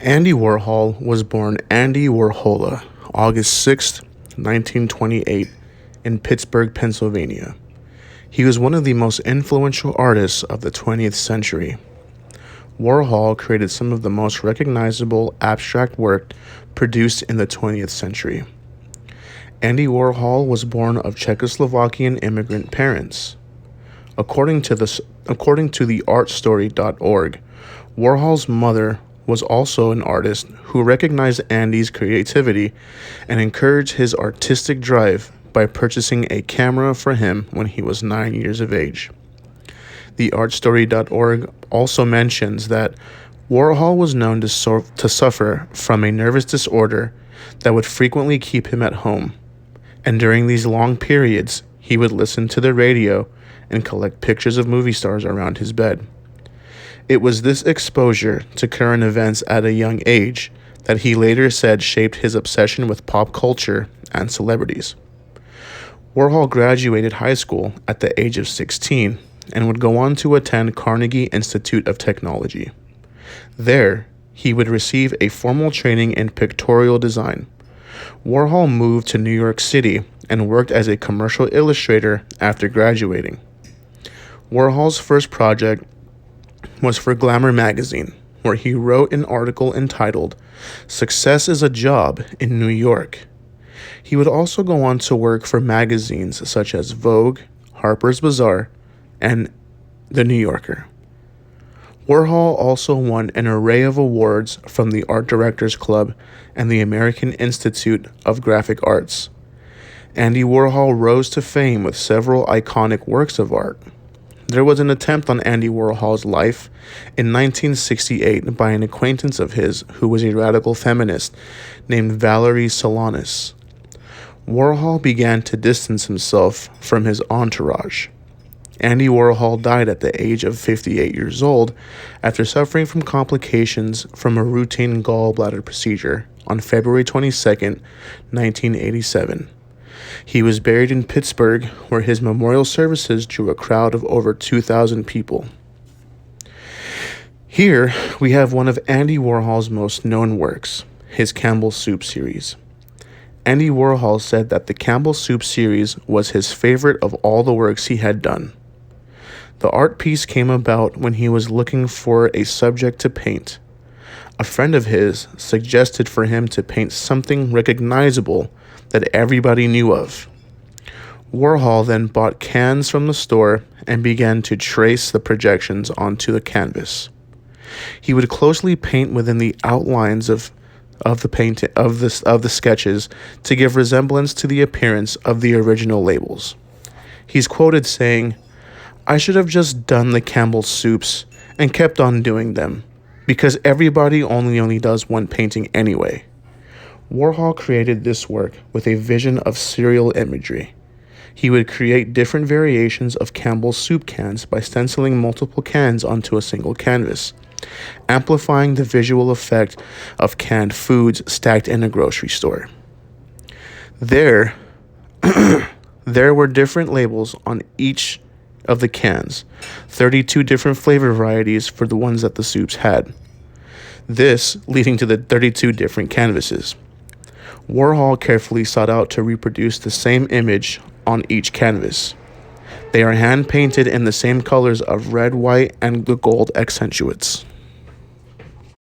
Andy Warhol was born Andy Warhola, August 6, 1928, in Pittsburgh, Pennsylvania. He was one of the most influential artists of the 20th century. Warhol created some of the most recognizable abstract work produced in the 20th century. Andy Warhol was born of Czechoslovakian immigrant parents. According to the artstory.org, Warhol's mother was also an artist who recognized Andy's creativity and encouraged his artistic drive by purchasing a camera for him when he was 9 years of age. The artstory.org also mentions that Warhol was known to suffer from a nervous disorder that would frequently keep him at home, and during these long periods, he would listen to the radio and collect pictures of movie stars around his bed. It was this exposure to current events at a young age that he later said shaped his obsession with pop culture and celebrities. Warhol graduated high school at the age of 16 and would go on to attend Carnegie Institute of Technology. There, he would receive a formal training in pictorial design. Warhol moved to New York City and worked as a commercial illustrator after graduating. Warhol's first project was for Glamour magazine, where he wrote an article entitled "Success is a Job in New York." He would also go on to work for magazines such as Vogue, Harper's Bazaar, and The New Yorker. Warhol also won an array of awards from the Art Directors Club and the American Institute of Graphic Arts. Andy Warhol rose to fame with several iconic works of art. There was an attempt on Andy Warhol's life in 1968 by an acquaintance of his who was a radical feminist named Valerie Solanas. Warhol began to distance himself from his entourage. Andy Warhol died at the age of 58 years old after suffering from complications from a routine gallbladder procedure on February 22, 1987. He was buried in Pittsburgh, where his memorial services drew a crowd of over 2,000 people. Here, we have one of Andy Warhol's most known works, his Campbell Soup series. Andy Warhol said that the Campbell Soup series was his favorite of all the works he had done. The art piece came about when he was looking for a subject to paint. A friend of his suggested for him to paint something recognizable that everybody knew of. Warhol then bought cans from the store and began to trace the projections onto the canvas. He would closely paint within the outlines of the sketches to give resemblance to the appearance of the original labels. He's quoted saying, "I should have just done the Campbell soups and kept on doing them, because everybody only does one painting anyway." Warhol created this work with a vision of serial imagery. He would create different variations of Campbell's soup cans by stenciling multiple cans onto a single canvas, amplifying the visual effect of canned foods stacked in a grocery store. There were different labels on each of the cans, 32 different flavor varieties for the ones that the soups had. This leading to the 32 different canvases. Warhol carefully sought out to reproduce the same image on each canvas. They are hand-painted in the same colors of red, white, and the gold accentuates.